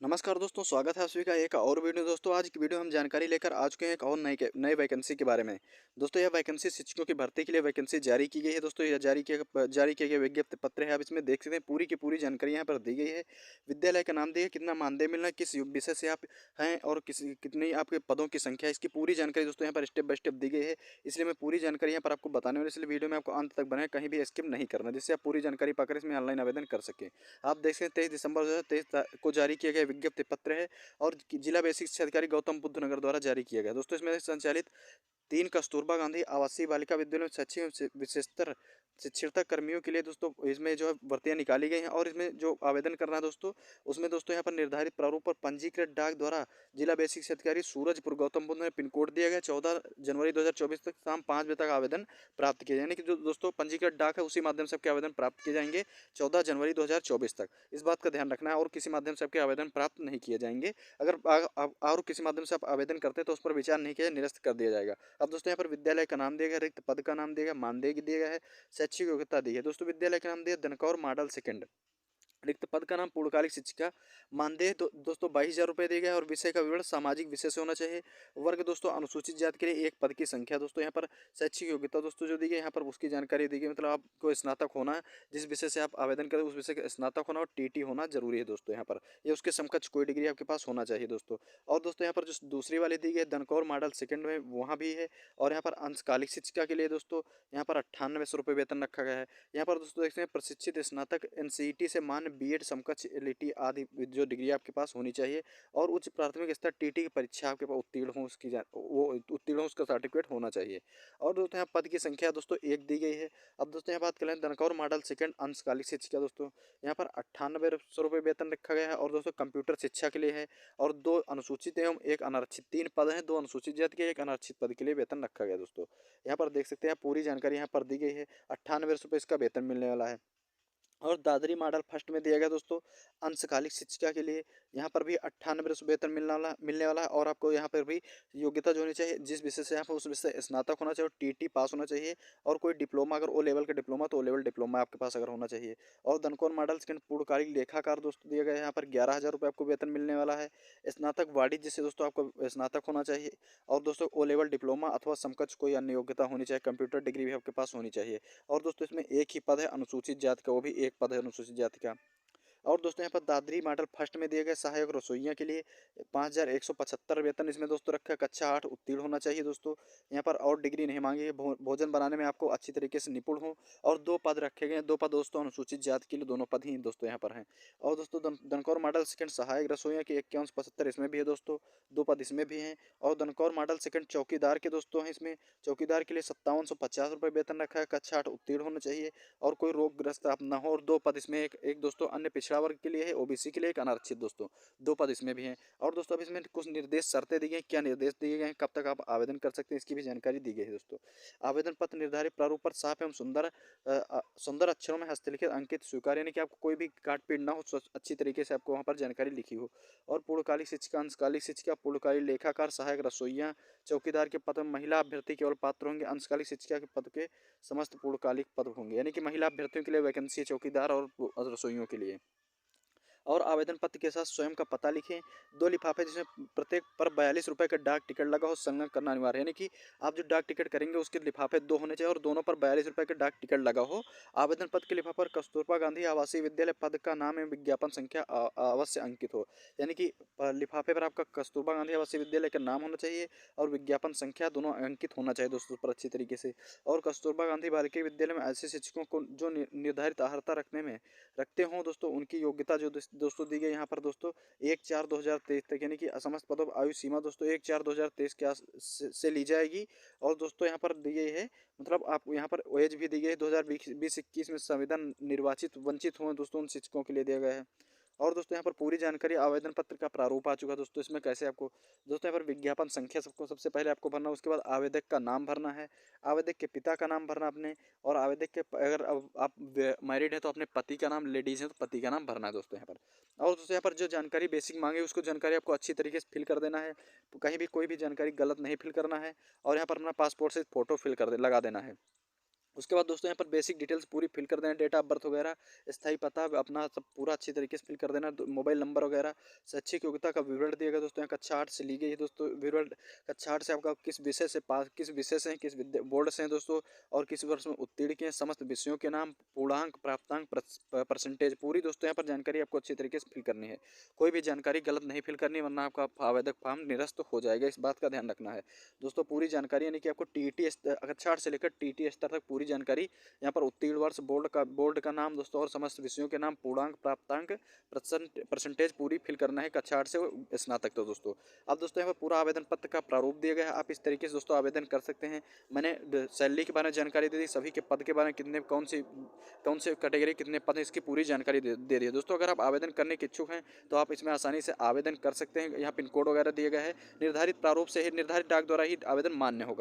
नमस्कार दोस्तों, स्वागत है आप सभी का एक और वीडियो। दोस्तों आज की वीडियो हम जानकारी लेकर आ चुके हैं एक और नई वैकेंसी के बारे में। दोस्तों यह वैकेंसी शिक्षकों की भर्ती के लिए वैकेंसी जारी की गई है। दोस्तों यह जारी किया गया विज्ञप्ति पत्र है। आप इसमें देख सकते हैं पूरी की पूरी जानकारी यहाँ पर दी गई है। विद्यालय का नाम दिया, कितना मानदेय मिलना है, किस विषय से आप हैं और कितनी आपके पदों की संख्या है, इसकी पूरी जानकारी दोस्तों यहाँ पर स्टेप बाय स्टेप दी गई है। इसलिए मैं पूरी जानकारी यहाँ पर आपको बताने वाला, इसलिए वीडियो में आपको अंत तक बनाए, कहीं भी स्किप नहीं करना, जिससे आप पूरी जानकारी पाकर इसमें ऑनलाइन आवेदन कर सकें। आप देख सकते हैं 23 दिसंबर 2023 को जारी किया गया विज्ञप्ति पत्र है और जिला बेसिक शिक्षा अधिकारी गौतम बुद्ध नगर द्वारा जारी किया गया। दोस्तों इसमें संचालित 3 कस्तूरबा गांधी आवासीय बालिका विद्यालय में शैक्षिक विशेषतर शिक्षिता कर्मियों के लिए दोस्तों इसमें जो है भर्तियां निकाली गई हैं और इसमें जो आवेदन करना है दोस्तों, उसमें दोस्तों यहाँ पर निर्धारित प्रारूप पर पंजीकृत डाक द्वारा जिला बेसिक शिक्षा अधिकारी सूरजपुर गौतम बुद्ध में पिन कोड दिया गया। 14 जनवरी 2024 तक शाम 5 बजे तक आवेदन प्राप्त किए, यानी कि जो दोस्तों पंजीकृत डाक है उसी माध्यम से आपके आवेदन प्राप्त किए जाएंगे 14 जनवरी 2024 तक। इस बात का ध्यान रखना है और किसी माध्यम से आपके आवेदन प्राप्त नहीं किए जाएंगे। अगर और किसी माध्यम से आप आवेदन करते हैं तो उस पर विचार नहीं किया, निरस्त कर दिया जाएगा। अब दोस्तों यहाँ पर विद्यालय का नाम दिया गया, रिक्त पद का नाम दिया गया, मानदेय दिया गया है, शैक्षिक योग्यता दी है। दोस्तों विद्यालय का नाम दिया दनकौर मॉडल सेकंड, रिक्त पद का नाम पूर्णकालिक शिक्षिका, मानदेय दोस्तों 22,000 रुपये दिए गए और विषय का विवरण सामाजिक विषय से होना चाहिए। वर्ग दोस्तों अनुसूचित जाति के लिए एक पद की संख्या। दोस्तों यहाँ पर शैक्षिक योग्यता दोस्तों जो दी गई यहाँ पर उसकी जानकारी दी गई, मतलब आपको स्नातक होना है, जिस विषय से आप आवेदन करें उस विषय का स्नातक होना और टीटी होना जरूरी है दोस्तों। यहाँ पर ये उसके समकक्ष कोई डिग्री आपके पास होना चाहिए दोस्तों। और दोस्तों यहाँ पर जो दूसरी वाली दी गई है दनकौर मॉडल सेकंड में, वहाँ भी है। और यहाँ पर अंशकालिक शिक्षिका के लिए दोस्तों यहाँ पर 9800 रुपये वेतन रखा गया है। यहाँ पर दोस्तों देखते हैं प्रशिक्षित स्नातक एनसीईटी से मान्य बीएड समकक्ष एलईटी आदि जो डिग्री आपके पास होनी चाहिए और उच्च प्राथमिक स्तर टीटी की परीक्षा आपके पास उत्तीर्ण हो, वो उत्तीर्ण हो, उसका सर्टिफिकेट होना चाहिए। और दोस्तों यहाँ पद की संख्या दोस्तों एक दी गई है। अब दोस्तों यहाँ बात करें दनकौर मॉडल सेकंड अंशकालिक शिक्षिका, दोस्तों यहाँ पर 9800 रुपये वेतन रखा गया है और दोस्तों कंप्यूटर शिक्षा के लिए है। और 2 अनुसूचित एवं एक अनारक्षित, 3 पद हैं, 2 अनुसूचित जाति के, एक अनारक्षित पद के लिए वेतन रखा गया दोस्तों। यहाँ पर देख सकते हैं पूरी जानकारी यहाँ पर दी गई है। 98 रुपये इसका वेतन मिलने वाला है। और दादरी मॉडल फर्स्ट में दिया गया दोस्तों अंशकालिक शिक्षिका के लिए, यहाँ पर भी 98 वेतन मिलने वाला है। और आपको यहाँ पर भी योग्यता जो होनी चाहिए, जिस विषय से आप उस विषय स्नातक होना चाहिए और टीटी पास होना चाहिए और कोई डिप्लोमा, अगर ओ लेवल का डिप्लोमा तो ओ लेवल डिप्लोमा आपके पास अगर होना चाहिए। और दनकौर मॉडल सेकंड पूर्णकालिक लेखाकार दोस्तों दिया गया है, यहाँ पर 11,000 रुपये आपको वेतन मिलने वाला है। स्नातक वाणिज्य से दोस्तों आपको स्नातक होना चाहिए और दोस्तों ओ लेवल डिप्लोमा अथवा समकक्ष कोई अन्य योग्यता होनी चाहिए, कंप्यूटर डिग्री भी आपके पास होनी चाहिए। और दोस्तों इसमें एक ही पद है अनुसूचित जाति का, वो भी एक पद है अनुसूचित जाति का। और दोस्तों यहाँ पर दादरी मॉडल फर्स्ट में दिए गए सहायक रसोइया के लिए 5,175 वेतन इसमें दोस्तों रखा है। कक्षा 8 उत्तीर्ण होना चाहिए दोस्तों। यहाँ पर और डिग्री नहीं मांगी है, भोजन बनाने में आपको अच्छी तरीके से निपुण हो। और 2 पद रखे गए हैं, 2 पद दोस्तों अनुसूचित जाति के लिए, दोनों पद ही दोस्तों यहाँ पर हैं। और दोस्तों दनकौर मॉडल सेकंड सहायक रसोइया के 5175 इसमें भी है दोस्तों, 2 पद इसमें भी हैं। और दनकौर मॉडल सेकंड चौकीदार के दोस्तों हैं, इसमें चौकीदार के लिए 5750 रुपये वेतन रखा है। कक्षा 8 उत्तीर्ण होना चाहिए और कोई रोगग्रस्त आप ना हो। और 2 पद इसमें एक दोस्तों अन्य पिछड़ा वर्ग के लिए है, ओबीसी के लिए, एक अनारक्षित दोस्तों, 2 पद इसमें भी हैं। और दोस्तों अब इसमें कुछ निर्देश शर्तें दी गई हैं, क्या निर्देश दिए गए हैं, कब तक आप आवेदन कर सकते हैं, इसकी भी जानकारी दी गई है दोस्तों। आवेदन पत्र निर्धारित प्रारूप पर साफ एवं सुंदर अक्षरों में हस्तलिखित अंकित स्वीकार, यानी कि आपको कोई भी काट पीट ना हो, अच्छी तरीके से आपको वहाँ पर जानकारी लिखी हो। और पूर्णकालिक शिक्षिका, अंशकालिक शिक्षिका, पूर्णकालिक लेखाकार, सहायक रसोइया, चौकीदार के पद में महिला अभ्यर्थी केवल पात्र होंगे। अंशकालिक शिक्षिका के पद के समस्त पूर्णकालिक पद होंगे, यानी कि महिला अभ्यर्थियों के लिए वैकेंसी है, चौकीदार और रसोइयों के लिए। और आवेदन पत्र के साथ स्वयं का पता लिखें। 2 लिफाफे जिसमें प्रत्येक पर 42 रुपये का डाक टिकट लगा हो, संलग्न करना अनिवार्य है, यानी कि आप जो डाक टिकट करेंगे उसके लिफाफे 2 होने चाहिए और दोनों पर 42 रुपये का डाक टिकट लगा हो। आवेदन पत्र के लिफाफे पर कस्तूरबा गांधी आवासीय विद्यालय पद का नाम एवं विज्ञापन संख्या अवश्य अंकित हो, यानी कि लिफाफे पर आपका कस्तूरबा गांधी आवासीय विद्यालय का नाम होना चाहिए और विज्ञापन संख्या दोनों अंकित होना चाहिए दोस्तों पर अच्छी तरीके से। और कस्तूरबा गांधी बालिका विद्यालय में ऐसे शिक्षकों को जो निर्धारित अर्हता रखते हों दोस्तों, उनकी योग्यता जो दोस्तों दी गई यहाँ पर दोस्तों 1/4/2023 तक, यानी कि असमस्त पदों आयु सीमा दोस्तों 1/4/2023 के से ली जाएगी। और दोस्तों यहाँ पर दी गई है, मतलब आप यहाँ पर एज भी दी गई है 2020-21 में संविधान निर्वाचित वंचित हुए दोस्तों उन शिक्षकों के लिए दिया गया है। और दोस्तों यहाँ पर पूरी जानकारी आवेदन पत्र का प्रारूप आ चुका है दोस्तों। इसमें कैसे आपको दोस्तों यहाँ पर विज्ञापन संख्या सबको सबसे पहले आपको भरना है, उसके बाद आवेदक का नाम भरना है, आवेदक के पिता का नाम भरना अपने, और आवेदक के अगर अब आप मैरिड है तो अपने पति का नाम, लेडीज़ है तो पति का नाम भरना है दोस्तों यहाँ पर। और दोस्तों यहाँ पर जो जानकारी बेसिक मांगे उसको जानकारी आपको अच्छी तरीके से फिल कर देना है, कहीं भी कोई भी जानकारी गलत नहीं फिल करना है। और यहाँ पर अपना पासपोर्ट से फ़ोटो फिल कर लगा देना है। उसके बाद दोस्तों यहाँ पर बेसिक डिटेल्स पूरी फिल कर देना, डेट ऑफ बर्थ वगैरह, स्थायी पता अपना सब पूरा अच्छी तरीके से फिल कर देना, मोबाइल नंबर वगैरह, शैक्षिक योग्यता का विवरण दिया गया दोस्तों। यहाँ कक्षा 8 से ली गई है दोस्तों विवरण, कक्षा 8 से आपका किस विषय से पास, किस विषय से हैं, किस बोर्ड से हैं दोस्तों, और किस वर्ष में उत्तीर्ण किए हैं, समस्त विषयों के नाम, पूर्णांक, प्राप्तांक, परसेंटेज, पूरी दोस्तों यहाँ पर जानकारी आपको अच्छी तरीके से फिल करनी है। कोई भी जानकारी गलत नहीं फिल करनी, वरना आपका आवेदक फॉर्म निरस्त हो जाएगा, इस बात का ध्यान रखना है दोस्तों। पूरी जानकारी यानी कि आपको टीईटी कक्षा 8 से लेकर टीईटी स्तर तक पूरी जानकारी यहाँ पर उत्तीर्ण वर्ष, बोर्ड का नाम दोस्तों, और समस्त विषयों के नाम, पूर्णांक, प्राप्तांक, परसेंटेज पूरी फिल करना है कक्षा 8 से स्नातक तो दोस्तों। अब दोस्तों यहाँ पर पूरा आवेदन पत्र का प्रारूप दिया गया है, आप इस तरीके से दोस्तों आवेदन कर सकते हैं। मैंने सैलरी के बारे में जानकारी दे दी, सभी के पद के बारे में, कितने कौन से कैटेगरी कितने पद हैं, इसकी पूरी जानकारी दे दी है दोस्तों। अगर आप आवेदन करने के इच्छुक हैं तो आप इसमें आसानी से आवेदन कर सकते हैं। यहाँ पिन कोड वगैरह दिया गया है, निर्धारित प्रारूप से ही, निर्धारित डाक द्वारा ही आवेदन मान्य होगा।